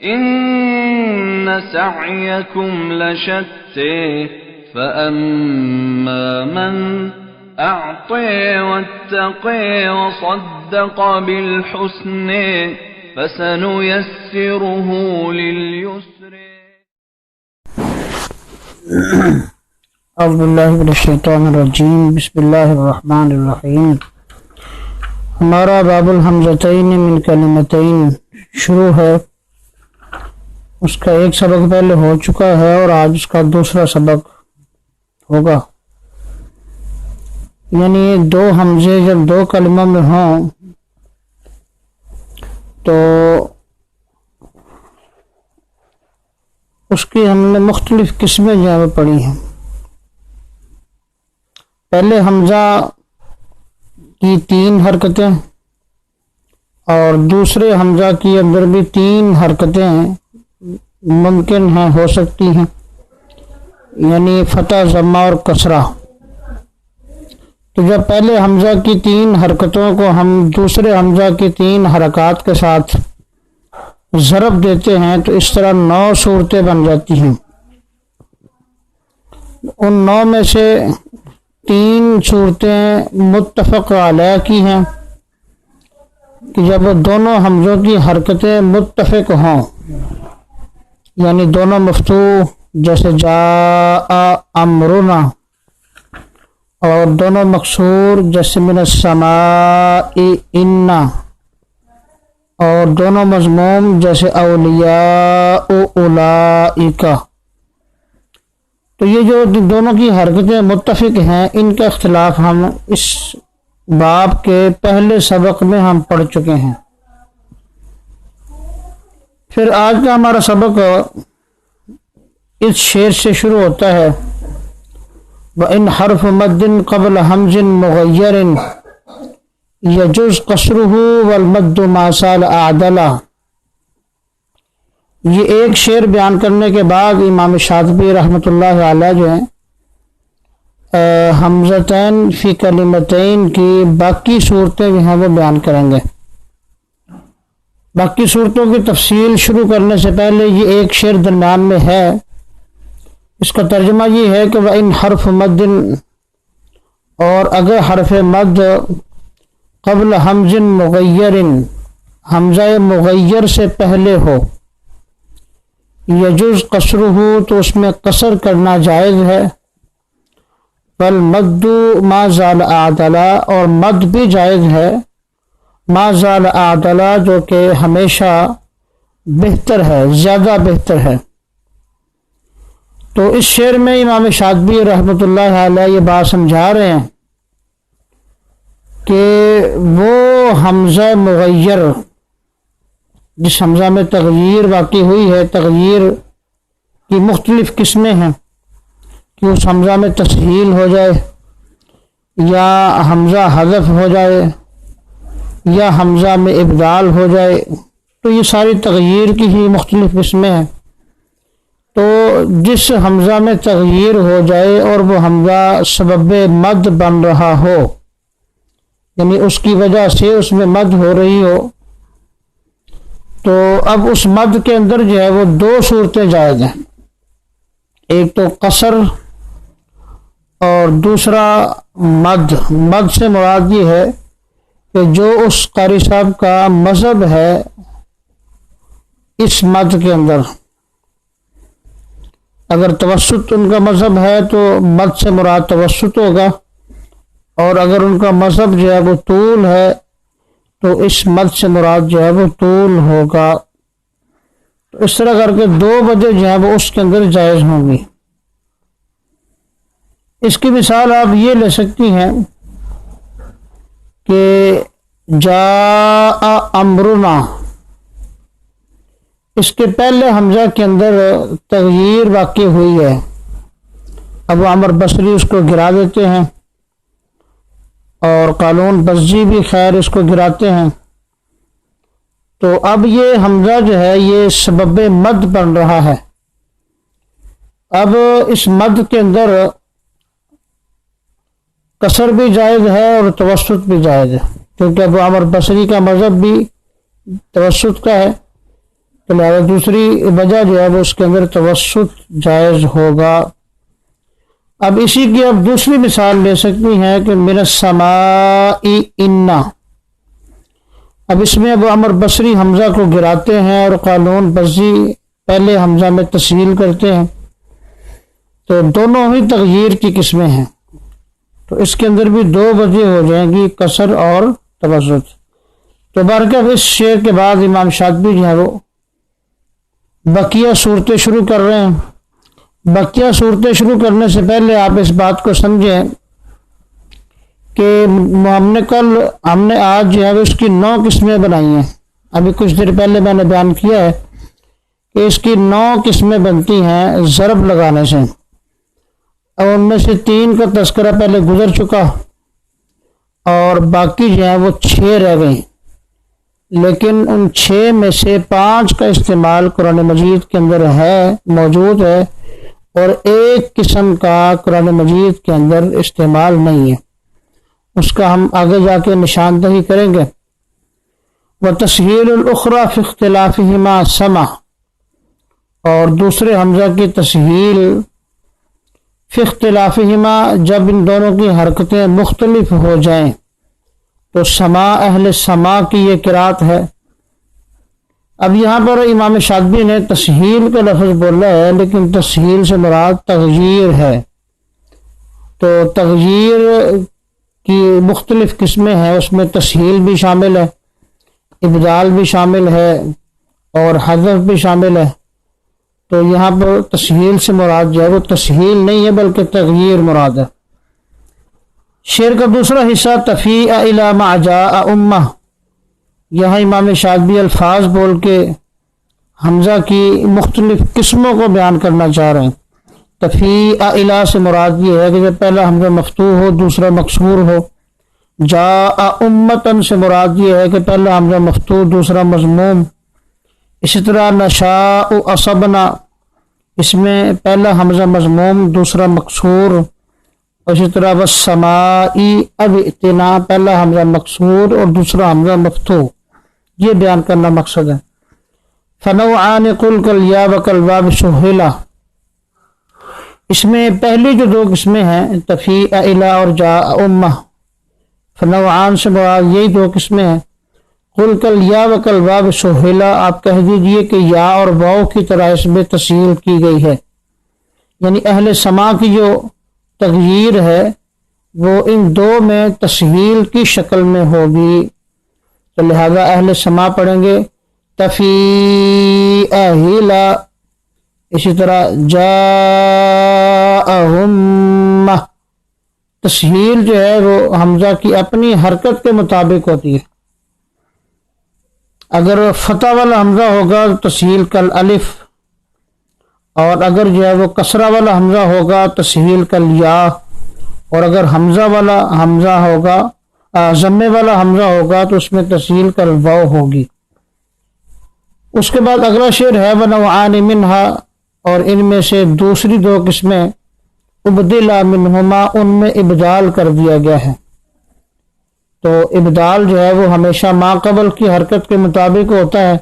إن سعيكم لشتى فأما من أعطى واتقى وصدق بالحسنى فسنيسره لليسر. اعوذ باللہ من الشیطان الرجیم. بسم اللہ الرحمن الرحیم. ہمارا باب الحمزتین من کلمتین شروع ہے. اس کا ایک سبق پہلے ہو چکا ہے اور آج اس کا دوسرا سبق ہوگا. یعنی دو حمزے جب دو کلموں میں ہوں تو اس کی ہم نے مختلف قسمیں جو ہے پڑھی ہیں. پہلے حمزہ کی 3 حرکتیں اور دوسرے حمزہ کی اندر بھی 3 حرکتیں ممکن ہیں، ہو سکتی ہیں، یعنی فتح، ضمہ اور کسرہ. تو جب پہلے حمزہ کی 3 حرکتوں کو ہم دوسرے حمزہ کی 3 حرکات کے ساتھ ضرب دیتے ہیں تو اس طرح 9 صورتیں بن جاتی ہیں. ان 9 میں سے 3 صورتیں متفق علیہ کی ہیں کہ جب دونوں حمزوں کی حرکتیں متفق ہوں، یعنی دونوں مفتوح جیسے جاء امرنا، اور دونوں مکسور جیسے من السماء انا، اور دونوں مضموم جیسے اولیاء اولئک. تو یہ جو دونوں کی حرکتیں متفق ہیں، ان کا اختلاف ہم اس باب کے پہلے سبق میں ہم پڑھ چکے ہیں. پھر آج کا ہمارا سبق اس شعر سے شروع ہوتا ہے: وَإِنْ حَرْفُ مَدٍ قَبْلَ حَمْزٍ مُغَيَّرٍ يَجُزْ قَصْرُهُ وَالْمَدُّ مَا سَالَ أَعْدَلَ. یہ ایک شعر بیان کرنے کے بعد امام شاطبی رحمۃ اللہ علیہ جو ہیں حمزتین فی کلمتین کی باقی صورتیں جو ہیں وہ بیان کریں گے. باقی صورتوں کی تفصیل شروع کرنے سے پہلے یہ ایک شعر درمیان میں ہے، اس کا ترجمہ یہ ہے کہ وَإِنْ حَرْفُ مَدٍ، اور اگر حرف مد قبل حمز مغیر، حمزہ مغیر سے پہلے ہو، یجوز قصرہ، تو اس میں قصر کرنا جائز ہے، والمد ما زال اعدلا، اور مد بھی جائز ہے، ما زال اعدلا جو کہ ہمیشہ بہتر ہے، زیادہ بہتر ہے. تو اس شعر میں امام شاطبی رحمۃ اللہ علیہ یہ بات سمجھا رہے ہیں کہ وہ حمزہ مغیر جس حمزہ میں تغییر واقع ہوئی ہے، تغییر کی مختلف قسمیں ہیں کہ اس حمزہ میں تسہیل ہو جائے، یا حمزہ حذف ہو جائے، یا حمزہ میں ابدال ہو جائے. تو یہ ساری تغییر کی ہی مختلف قسمیں ہیں. تو جس حمزہ میں تغییر ہو جائے اور وہ حمزہ سبب مد بن رہا ہو، یعنی اس کی وجہ سے اس میں مد ہو رہی ہو، تو اب اس مد کے اندر جو ہے وہ 2 صورتیں جائز ہیں. ایک تو قصر اور دوسرا مد. مد سے مراد یہ ہے کہ جو اس قاری صاحب کا مذہب ہے اس مد کے اندر، اگر توسط ان کا مذہب ہے تو مد سے مراد توسط ہوگا، اور اگر ان کا مذہب جو ہے وہ طول ہے تو اس مد سے مراد جو ہے وہ طول ہوگا. تو اس طرح کر کے 2 وجہ جو ہے وہ اس کے اندر جائز ہوں گی. اس کی مثال آپ یہ لے سکتی ہیں کہ جاء امرنا، اس کے پہلے حمزہ کے اندر تغییر واقع ہوئی ہے. ابو عمر بصری اس کو گرا دیتے ہیں اور قالون بزی بھی خیر اس کو گراتے ہیں. تو اب یہ حمزہ جو ہے یہ سبب مد بن رہا ہے. اب اس مد کے اندر قصر بھی جائز ہے اور توسط بھی جائز ہے، کیونکہ ابو عمر بصری کا مذہب بھی توسط کا ہے. تو تو لہٰذا دوسری وجہ جو ہے وہ اس کے اندر توسط جائز ہوگا۔ اب اسی کی اب دوسری مثال لے سکتی ہیں کہ من السماء انا، اب اس میں اب عمر بصری حمزہ کو گراتے ہیں اور قالون بزی پہلے حمزہ میں تسہیل کرتے ہیں، تو دونوں ہی تغییر کی قسمیں ہیں، تو اس کے اندر بھی دو وجہ ہو جائیں گی، کسر اور توسط۔ تو برکت اس شعر کے بعد امام شاطبی جو ہے وہ بقیہ صورتیں شروع کر رہے ہیں۔ بقیہ صورتیں شروع کرنے سے پہلے آپ اس بات کو سمجھیں کہ ہم نے آج جو ہے اس کی 9 قسمیں بنائی ہیں۔ ابھی کچھ دیر پہلے میں نے بیان کیا ہے کہ اس کی 9 قسمیں بنتی ہیں ضرب لگانے سے، اور ان میں سے 3 کا تذکرہ پہلے گزر چکا اور باقی جو ہے وہ 6 رہ گئی، لیکن ان 6 میں سے 5 کا استعمال قرآن مجید کے اندر ہے، موجود ہے، اور ایک قسم کا قرآن مجید کے اندر استعمال نہیں ہے، اس کا ہم آگے جا کے نشاندہی کریں گے۔ وَتَسْهِيلُ الْأُخْرَى فِي اخْتِلَافِهِمَا سَمَعَ، اور دوسرے حمزہ کی تسہیل فی اختلافہما، جب ان دونوں کی حرکتیں مختلف ہو جائیں، تو سما اہل سما کی یہ قرات ہے۔ اب یہاں پر امام شاطبی نے تسہیل کا لفظ بولا ہے، لیکن تسہیل سے مراد تغییر ہے، تو تغییر کی مختلف قسمیں ہیں، اس میں تسہیل بھی شامل ہے، ابدال بھی شامل ہے، اور حذف بھی شامل ہے۔ تو یہاں پر تسہیل سے مراد جو ہے وہ تسہیل نہیں ہے بلکہ تغییر مراد ہے۔ شعر کا دوسرا حصہ تفیء الی ما جاء امہ، یہاں امام شاطبی الفاظ بول کے حمزہ کی مختلف قسموں کو بیان کرنا چاہ رہے ہیں۔ تفیء الی سے مراد یہ ہے کہ جب پہلا حمزہ مفتوح ہو دوسرا مکسور ہو۔ جاء امتن سے مراد یہ ہے کہ پہلا حمزہ مفتوح دوسرا مضموم۔ اسی طرح نشاء اصبنا، اس میں پہلا حمزہ مضموم دوسرا مکسور۔ اسی طرح والسماء ابئتنا، پہلا حمزہ مکسور اور دوسرا حمزہ مفتوح، یہ بیان کرنا مقصد ہے۔ فنوعان قل کالیا وکالواو سہلا، اس میں پہلی جو 2 قسمیں ہیں تفیء الی اور جاء امہ، فنوعان سے مراد یہی 2 قسمیں ہیں۔ قل کالیا وکالواو سہلا، آپ کہہ دیجئے کہ یا اور واو کی طرح اس میں تسہیل کی گئی ہے، یعنی اہل سما کی جو تغییر ہے وہ ان 2 میں تسہیل کی شکل میں ہوگی، تو لہذا اہل سما پڑھیں گے تفیء ہلا۔ اسی طرح جاءہم، تسہیل جو ہے وہ حمزہ کی اپنی حرکت کے مطابق ہوتی ہے، اگر فتح والا حمزہ ہوگا تو تسہیل کل الف، اور اگر جو ہے وہ کسرہ والا حمزہ ہوگا تسہیل کل یا، اور اگر حمزہ والا حمزہ ہوگا ضمے والا حمزہ ہوگا تو اس میں تسہیل کل واو ہوگی۔ اس کے بعد اگلا شعر ہے ونوعان منہا، اور ان میں سے دوسری 2 قسمیں ابدلا منہما، ان میں ابدال کر دیا گیا ہے۔ تو ابدال جو ہے وہ ہمیشہ ما قبل کی حرکت کے مطابق ہوتا ہے،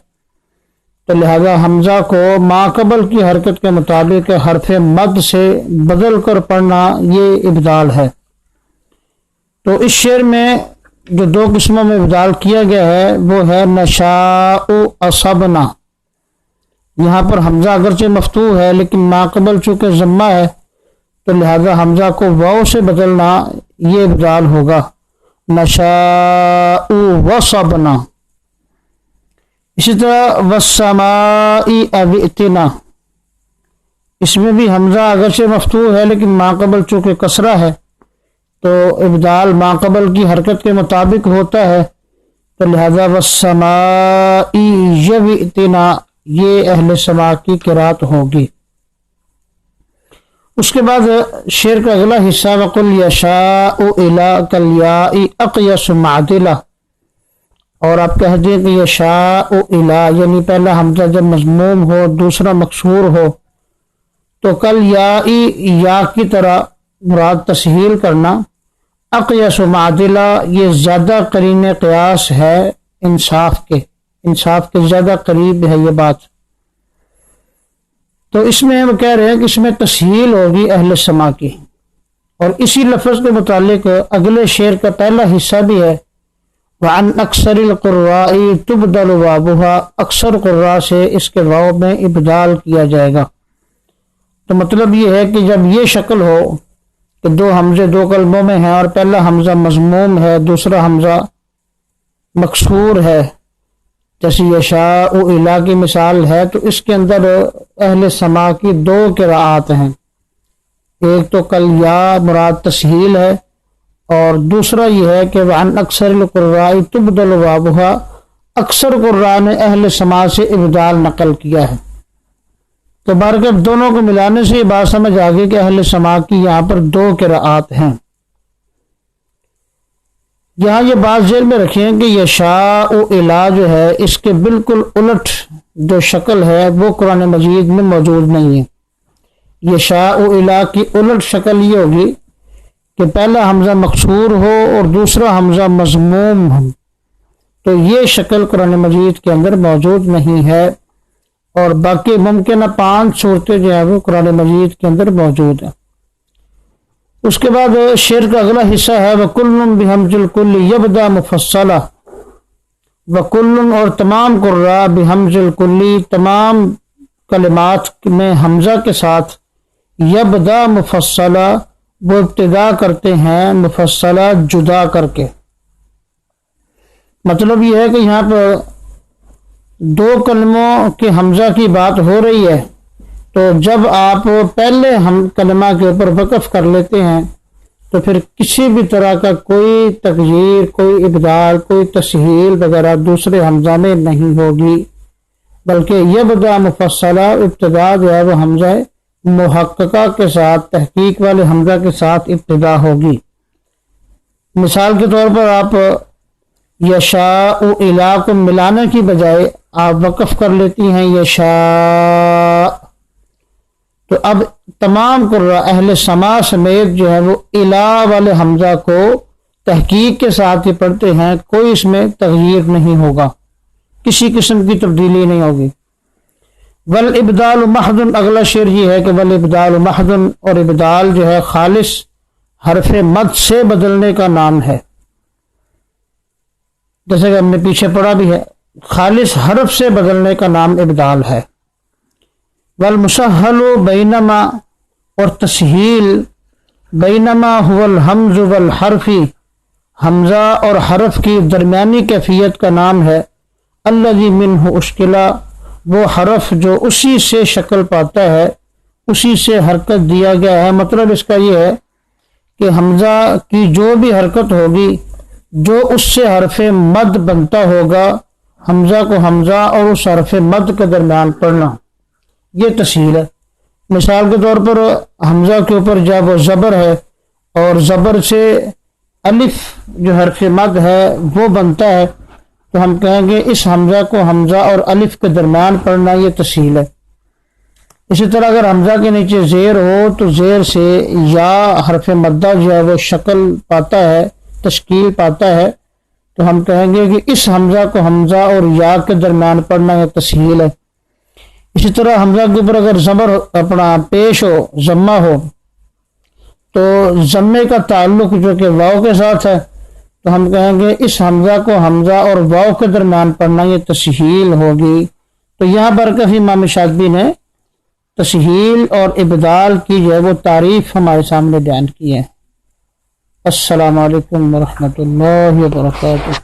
تو لہذا حمزہ کو ما قبل کی حرکت کے مطابق حرف مد سے بدل کر پڑھنا یہ ابدال ہے۔ تو اس شعر میں جو 2 قسموں میں ابدال کیا گیا ہے وہ ہے نشاء اصبنا، یہاں پر حمزہ اگرچہ مفتوح ہے لیکن ما قبل چونکہ ضمہ ہے تو لہذا حمزہ کو واو سے بدلنا یہ ابدال ہوگا، نشاء وصبنا۔ اسی طرح والسماء ابئتنا، اس میں بھی حمزہ اگرچہ مفتوح ہے لیکن ما قبل چونکہ کسرہ ہے تو ابدال ما قبل کی حرکت کے مطابق ہوتا ہے، تو لہذا والسماء یبئتنا یہ اہل سما کی قرات ہوگی۔ اس کے بعد شعر کا اگلا حصہ وقل یشاء الی کالیاء اقیس معدلا، اور آپ کہہ دیں کہ یشاء الی یعنی پہلا حمزہ جب مضموم ہو دوسرا مکسور ہو تو کالیاء یا کی طرح مراد تسہیل کرنا، اقیس معدلا یہ زیادہ قرین قیاس ہے انصاف کے زیادہ قریب ہے یہ بات۔ تو اس میں ہم کہہ رہے ہیں کہ اس میں تسہیل ہوگی اہل سما کی، اور اسی لفظ کے متعلق اگلے شعر کا پہلا حصہ بھی ہے، وَعَنْ أَكْثَرِ الْقُرَّاءِ تُبْدَلُ وَابُهَا، اکثر قراء سے اس کے واو میں ابدال کیا جائے گا۔ تو مطلب یہ ہے کہ جب یہ شکل ہو کہ دو حمزے دو کلموں میں ہیں اور پہلا حمزہ مضموم ہے، دوسرا حمزہ مکسور ہے، جیسے یشاء الا کی مثال ہے، تو اس کے اندر اہل سما کی دو قراءات ہیں، ایک تو کل یا مراد تسہیل ہے، اور دوسرا یہ ہے کہ وَعَنْ أَكْثَرِ الْقُرَّاءِ تُبْدَلُ وَابُهَا، اکثر قراء نے اہل سما سے ابدال نقل کیا ہے۔ تو بہرکیف دونوں کو ملانے سے یہ بات سمجھ آ گئی کہ اہل سما کی یہاں پر دو قراءات ہیں۔ یہاں یہ بات ذہن میں رکھیں کہ یشاء الا جو ہے اس کے بالکل الٹ جو شکل ہے وہ قرآن مجید میں موجود نہیں ہے۔ یشاء الا کی الٹ شکل یہ ہوگی کہ پہلا حمزہ مکسور ہو اور دوسرا حمزہ مضموم ہو، تو یہ شکل قرآن مجید کے اندر موجود نہیں ہے، اور باقی ممکنہ 5 صورتیں جو ہیں وہ قرآن مجید کے اندر موجود ہیں۔ اس کے بعد شعر کا اگلا حصہ ہے وَكُلٌّ بِحَمْزِ الْكُلِّ يَبْدَأُ مُفَصَّلًا، وَكُلٌّ اور تمام قراء بِحَمْزِ الْكُلِّ تمام کلمات میں حمزہ کے ساتھ یبدا مفصلا وہ ابتدا کرتے ہیں مفصلا جدا کر کے۔ مطلب یہ ہے کہ یہاں پر دو کلموں کے حمزہ کی بات ہو رہی ہے، تو جب آپ پہلے ہم کلمہ کے اوپر وقف کر لیتے ہیں تو پھر کسی بھی طرح کا کوئی تغییر، کوئی ابدال، کوئی تسہیل وغیرہ دوسرے حمزہ میں نہیں ہوگی، بلکہ یبدا مفصلا ابتدا جو ہے وہ حمزہ محققہ کے ساتھ، تحقیق والے حمزہ کے ساتھ ابتدا ہوگی۔ مثال کے طور پر آپ یشاء الا کو ملانے کی بجائے آپ وقف کر لیتی ہیں یشاء، تو اب تمام قراء اہل سما سمیت جو ہے وہ الا والے حمزہ کو تحقیق کے ساتھ ہی پڑھتے ہیں، کوئی اس میں تغییر نہیں ہوگا، کسی قسم کی تبدیلی نہیں ہوگی۔ والابدال محض، اگلا شعر یہ ہے کہ والابدال محض، اور ابدال جو ہے خالص حرف مد سے بدلنے کا نام ہے، جیسے کہ ہم نے پیچھے پڑھا بھی ہے، خالص حرف سے بدلنے کا نام ابدال ہے۔ والمسہل بینما، اور تسہیل بینما هو الحمز والحرف، حمزہ اور حرف کی درمیانی کیفیت کا نام ہے۔ الذی منہ اشکلا، وہ حرف جو اسی سے شکل پاتا ہے، اسی سے حرکت دیا گیا ہے۔ مطلب اس کا یہ ہے کہ حمزہ کی جو بھی حرکت ہوگی، جو اس سے حرف مد بنتا ہوگا، حمزہ کو حمزہ اور اس حرف مد کے درمیان پڑھنا، یہ تسہیل ہے۔ مثال کے طور پر حمزہ کے اوپر جب وہ زبر ہے اور زبر سے الف جو حرف مد ہے وہ بنتا ہے، تو ہم کہیں گے اس حمزہ کو حمزہ اور الف کے درمیان پڑھنا، یہ تسہیل ہے۔ اسی طرح اگر حمزہ کے نیچے زیر ہو تو زیر سے یا حرف مدہ جو ہے وہ شکل پاتا ہے، تشکیل پاتا ہے، تو ہم کہیں گے کہ اس حمزہ کو حمزہ اور یا کے درمیان پڑھنا، یہ تسہیل ہے۔ اسی طرح حمزہ کے اوپر اگر زبر اپنا پیش ہو، ضمہ ہو، تو ضمے کا تعلق جو کہ واو کے ساتھ ہے، تو ہم کہیں گے اس حمزہ کو حمزہ اور واو کے درمیان پڑھنا، یہ تسہیل ہوگی۔ تو یہاں پر کافی امام شاطبی نے تسہیل اور ابدال کی جو ہے وہ تعریف ہمارے سامنے بیان کی ہے۔ السلام علیکم ورحمۃ اللہ وبرکاتہ۔